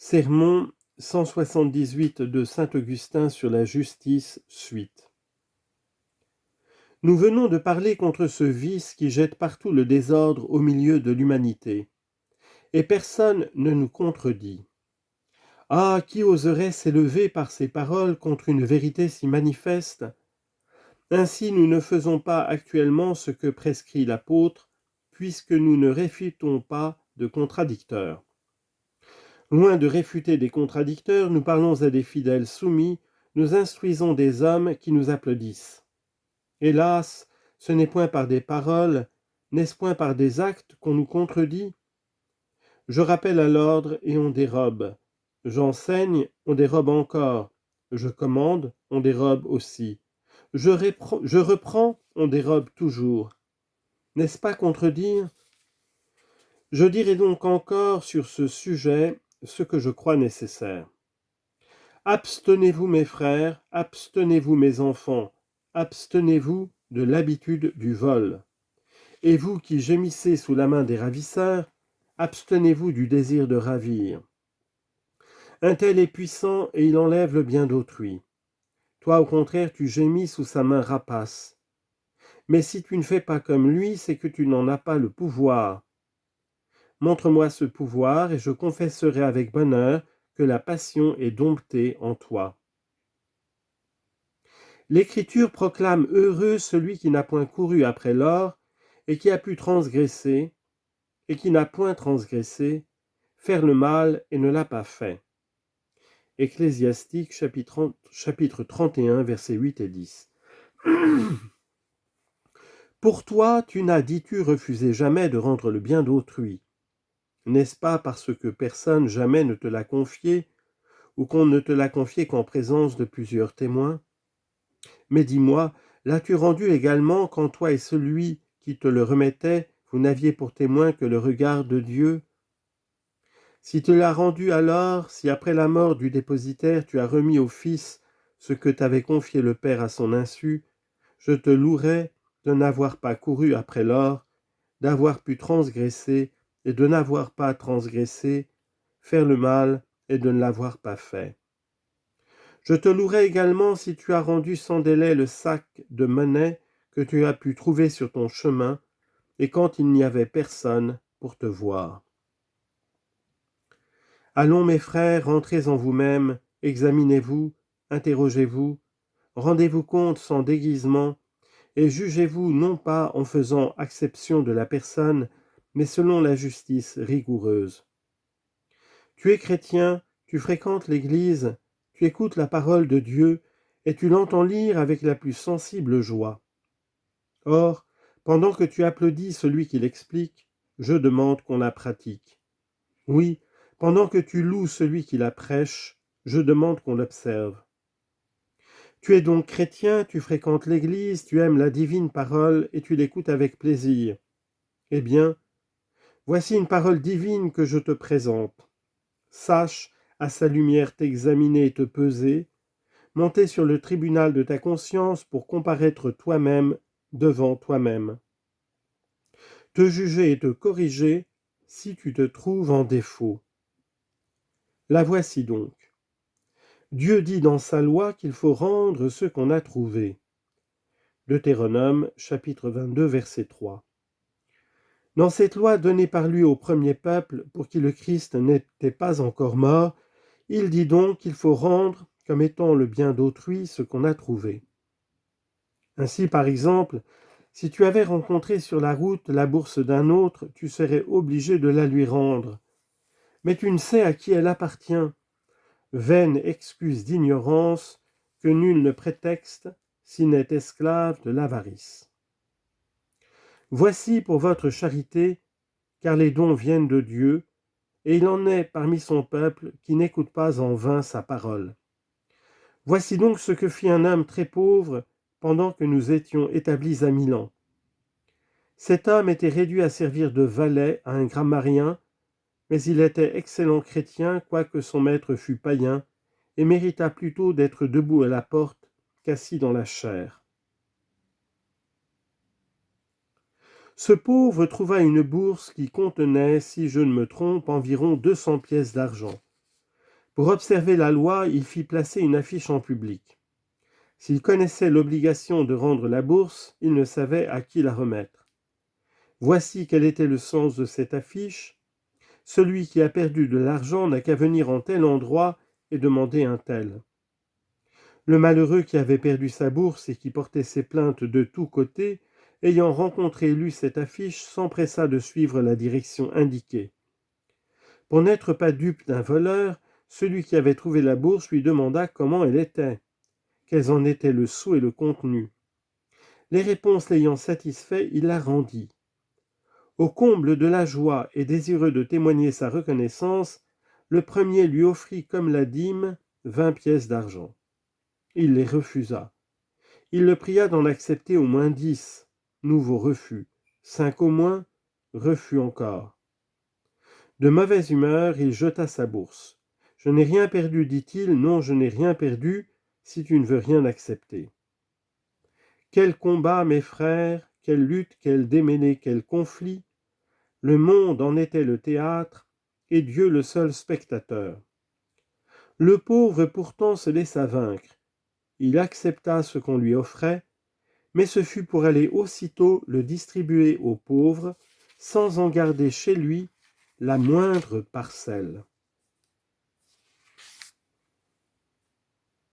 Sermon 178 de saint Augustin sur la justice, suite. Nous venons de parler contre ce vice qui jette partout le désordre au milieu de l'humanité. Et personne ne nous contredit. Ah, qui oserait s'élever par ces paroles contre une vérité si manifeste ? Ainsi nous ne faisons pas actuellement ce que prescrit l'apôtre, puisque nous ne réfutons pas de contradicteurs. Loin de réfuter des contradicteurs, nous parlons à des fidèles soumis, nous instruisons des hommes qui nous applaudissent. Hélas, ce n'est point par des paroles, n'est-ce point par des actes qu'on nous contredit ? Je rappelle à l'ordre et on dérobe. J'enseigne, on dérobe encore. Je commande, on dérobe aussi. Je reprends, on dérobe toujours. N'est-ce pas contredire ? Je dirai donc encore sur ce sujet ce que je crois nécessaire. Abstenez-vous mes frères, abstenez-vous mes enfants, abstenez-vous de l'habitude du vol. Et vous qui gémissez sous la main des ravisseurs, abstenez-vous du désir de ravir. Un tel est puissant et il enlève le bien d'autrui. Toi au contraire tu gémis sous sa main rapace. Mais si tu ne fais pas comme lui, c'est que tu n'en as pas le pouvoir. Montre-moi ce pouvoir et je confesserai avec bonheur que la passion est domptée en toi. L'Écriture proclame heureux celui qui n'a point couru après l'or et qui a pu transgresser, et qui n'a point transgressé, faire le mal et ne l'a pas fait. Ecclésiastique chapitre 31, versets 8 et 10. Pour toi, tu n'as, dis-tu, refusé jamais de rendre le bien d'autrui. N'est-ce pas parce que personne jamais ne te l'a confié, ou qu'on ne te l'a confié qu'en présence de plusieurs témoins ? Mais dis-moi, l'as-tu rendu également quand toi et celui qui te le remettait, vous n'aviez pour témoin que le regard de Dieu ? Si tu l'as rendu alors, si après la mort du dépositaire tu as remis au Fils ce que t'avait confié le Père à son insu, je te louerai de n'avoir pas couru après l'or, d'avoir pu transgresser et de n'avoir pas transgressé, faire le mal et de ne l'avoir pas fait. Je te louerai également si tu as rendu sans délai le sac de monnaie que tu as pu trouver sur ton chemin, et quand il n'y avait personne pour te voir. Allons mes frères, rentrez en vous-mêmes, examinez-vous, interrogez-vous, rendez-vous compte sans déguisement, et jugez-vous non pas en faisant acception de la personne, mais selon la justice rigoureuse. Tu es chrétien, tu fréquentes l'Église, tu écoutes la parole de Dieu, et tu l'entends lire avec la plus sensible joie. Or, pendant que tu applaudis celui qui l'explique, je demande qu'on la pratique. Oui, pendant que tu loues celui qui la prêche, je demande qu'on l'observe. Tu es donc chrétien, tu fréquentes l'Église, tu aimes la divine parole et tu l'écoutes avec plaisir. Eh bien, voici une parole divine que je te présente. Sache à sa lumière t'examiner et te peser, monter sur le tribunal de ta conscience pour comparaître toi-même devant toi-même. Te juger et te corriger si tu te trouves en défaut. La voici donc. Dieu dit dans sa loi qu'il faut rendre ce qu'on a trouvé. Deutéronome, chapitre 22, verset 3. Dans cette loi donnée par lui au premier peuple, pour qui le Christ n'était pas encore mort, il dit donc qu'il faut rendre, comme étant le bien d'autrui, ce qu'on a trouvé. Ainsi, par exemple, si tu avais rencontré sur la route la bourse d'un autre, tu serais obligé de la lui rendre. Mais tu ne sais à qui elle appartient. Vaine excuse d'ignorance que nul ne prétexte s'il n'est esclave de l'avarice. Voici pour votre charité, car les dons viennent de Dieu, et il en est parmi son peuple qui n'écoute pas en vain sa parole. Voici donc ce que fit un homme très pauvre pendant que nous étions établis à Milan. Cet homme était réduit à servir de valet à un grammairien, mais il était excellent chrétien, quoique son maître fût païen, et mérita plutôt d'être debout à la porte qu'assis dans la chaire. Ce pauvre trouva une bourse qui contenait, si je ne me trompe, environ 200 pièces d'argent. Pour observer la loi, il fit placer une affiche en public. S'il connaissait l'obligation de rendre la bourse, il ne savait à qui la remettre. Voici quel était le sens de cette affiche. Celui qui a perdu de l'argent n'a qu'à venir en tel endroit et demander un tel. Le malheureux qui avait perdu sa bourse et qui portait ses plaintes de tous côtés, ayant rencontré et lu cette affiche, s'empressa de suivre la direction indiquée. Pour n'être pas dupe d'un voleur, celui qui avait trouvé la bourse lui demanda comment elle était, quels en étaient le sou et le contenu. Les réponses l'ayant satisfait, il la rendit. Au comble de la joie et désireux de témoigner sa reconnaissance, le premier lui offrit comme la dîme 20 pièces d'argent. Il les refusa. Il le pria d'en accepter au moins 10. Nouveau refus. 5 au moins. Refus encore. De mauvaise humeur, il jeta sa bourse. « Je n'ai rien perdu, dit-il, non, je n'ai rien perdu, si tu ne veux rien accepter. » Quel combat, mes frères, quelle lutte, quel démêlé, quel conflit. Le monde en était le théâtre, et Dieu le seul spectateur. Le pauvre pourtant se laissa vaincre. Il accepta ce qu'on lui offrait, mais ce fut pour aller aussitôt le distribuer aux pauvres, sans en garder chez lui la moindre parcelle.